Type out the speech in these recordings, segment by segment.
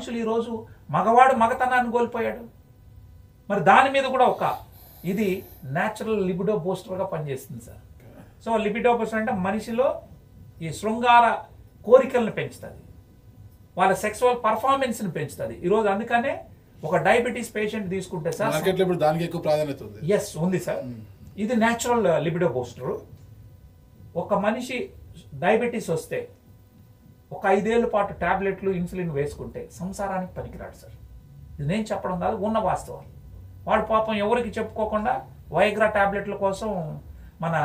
మనుషులు ఈరోజు మగవాడు మగతనాన్ని కోల్పోయాడు. మరి దాని మీద కూడా ఇది న్యాచురల్ లిబిడో బూస్టర్గా పనిచేస్తుంది సార్. సో లిబిడో బూస్టర్ అంటే మనిషిలో ఈ శృంగార కోరికలను పెంచుతుంది, వాళ్ళ సెక్సువల్ పర్ఫార్మెన్స్ని పెంచుతుంది. ఈరోజు అందుకనే ఒక డయాబెటీస్ పేషెంట్ తీసుకుంటే సార్ దానికి ఎక్కువ ప్రాధాన్యత ఉంది. ఎస్ ఉంది సార్. ఇది న్యాచురల్ లిబిడో బూస్టర్. ఒక మనిషి డయాబెటీస్ వస్తే ఒక 5 ఏళ్ల పాటు టాబ్లెట్లు ఇన్సులిన్ వేసుకుంటే సంసారానికి పనికిరాడు సార్. ఇది నేను చెప్పడం కాదు, ఉన్న వాస్తవాలు. వాడు పాపం ఎవరికి చెప్పుకోకుండా వైగ్రా టాబ్లెట్ల కోసం మన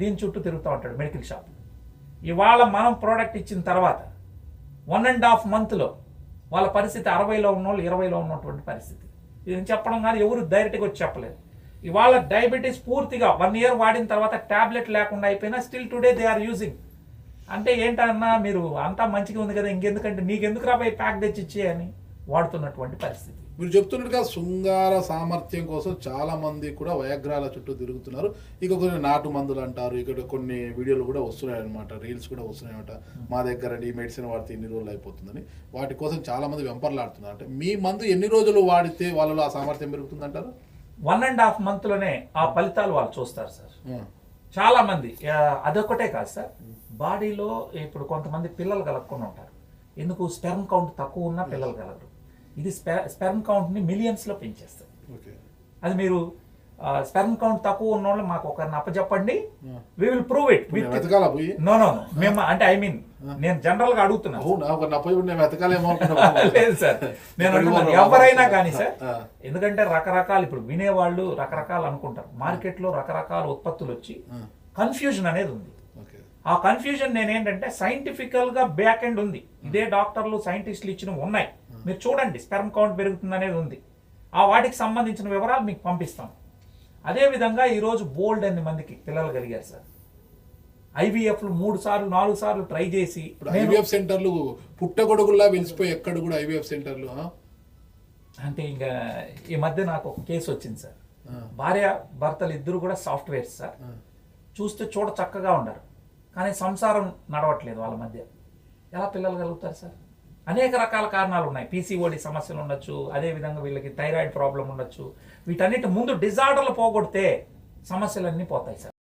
దీని చుట్టూ తిరుగుతూ ఉంటాడు మెడికల్ షాప్. ఇవాళ మనం ప్రోడక్ట్ ఇచ్చిన తర్వాత 1.5 monthలో వాళ్ళ పరిస్థితి 60లో ఉన్నోళ్ళు 20లో ఉన్నటువంటి పరిస్థితి. ఇది చెప్పడం కానీ ఎవరు డైరెక్ట్గా వచ్చి చెప్పలేదు. ఇవాళ డయాబెటీస్ పూర్తిగా 1 year వాడిన తర్వాత టాబ్లెట్ లేకుండా అయిపోయినా still today they are using. అంటే ఏంటన్నా మీరు అంతా మంచిగా ఉంది కదా, ఇంకెందుకంటే నీకెందుకు రాబోయే ప్యాక్ తెచ్చి ఇచ్చేయని వాడుతున్నటువంటి పరిస్థితి. మీరు చెప్తున్నట్టుగా శృంగార సామర్థ్యం కోసం చాలా మంది కూడా వయాగ్రాల చుట్టూ తిరుగుతున్నారు. ఇక కొన్ని నాటు మందులు అంటారు, ఇక్కడ కొన్ని వీడియోలు కూడా వస్తున్నాయి అనమాట, రీల్స్ కూడా వస్తున్నాయన్నమాట. మా దగ్గర ఈ మెడిసిన్ వాడితే ఇన్ని రోజులు అయిపోతుందని వాటి కోసం చాలా మంది వెంపర్లాడుతున్నారు. అంటే మీ మందు ఎన్ని రోజులు వాడితే వాళ్ళలో ఆ సామర్థ్యం పెరుగుతుంది అంటారు? 1.5 monthలోనే ఆ ఫలితాలు వాళ్ళు చూస్తారు సార్. చాలా మంది అదొక్కటే కాదు సార్, బాడీలో ఇప్పుడు కొంతమంది పిల్లలు కలుపుకొని ఉంటారు. ఎందుకు? స్పెర్మ్ కౌంట్ తక్కువ ఉన్నా పిల్లలు కలగరు. ఇది స్పెర్మ్ కౌంట్ని మిలియన్స్లో పెంచేస్తుంది. అది మీరు స్పెర్మ్ కౌంట్ తక్కువ ఉన్న వాళ్ళు మాకు ఒకరిని అప్పచెప్పండి, we will prove it. No మేము అంటే ఐ మీన్ నేను జనరల్ గా అడుగుతున్నాను. లేదు సార్, నేను అంటున్నాను ఎవరైనా కానీ సార్. ఎందుకంటే రకరకాలు ఇప్పుడు వినేవాళ్ళు రకరకాలు అనుకుంటారు. మార్కెట్లో రకరకాల ఉత్పత్తులు వచ్చి కన్ఫ్యూజన్ అనేది ఉంది. ఆ కన్ఫ్యూజన్ నేనేంటంటే సైంటిఫికల్ గా బ్యాక్ ఎండ్ ఉంది. ఇదే డాక్టర్లు సైంటిస్టులు ఇచ్చినవి ఉన్నాయి, మీరు చూడండి. స్పెర్మ్ కౌంట్ పెరుగుతుంది అనేది ఉంది. ఆ వాటికి సంబంధించిన వివరాలు మీకు పంపిస్తాం. అదేవిధంగా ఈరోజు బోల్డ్ అన్ని మందికి పిల్లలు కలిగారు సార్. ఐవీఎఫ్లు 3 సార్లు 4 సార్లు ట్రై చేసి ఐవీఎఫ్ సెంటర్లు పుట్టగొడుగుల్లా వెలిసిపోయి ఎక్కడ కూడా ఐవీఎఫ్ సెంటర్లు అంటే ఇంకా ఈ మధ్య నాకు ఒక కేసు వచ్చింది సార్. భార్య భర్తలు ఇద్దరు కూడా సాఫ్ట్వేర్స్ సార్. చూస్తే చూడ చక్కగా ఉండరు, కానీ సంసారం నడవట్లేదు వాళ్ళ మధ్య. ఎలా పిల్లలు కలుగుతారు సార్? అనేక రకాల కారణాలు ఉన్నాయి. పీసీఓడి సమస్యలు ఉండొచ్చు, అదేవిధంగా వీళ్ళకి థైరాయిడ్ ప్రాబ్లం ఉండొచ్చు. వీటన్నిటి ముందు డిజార్డర్లు పోగొడితే సమస్యలన్నీ పోతాయి సార్.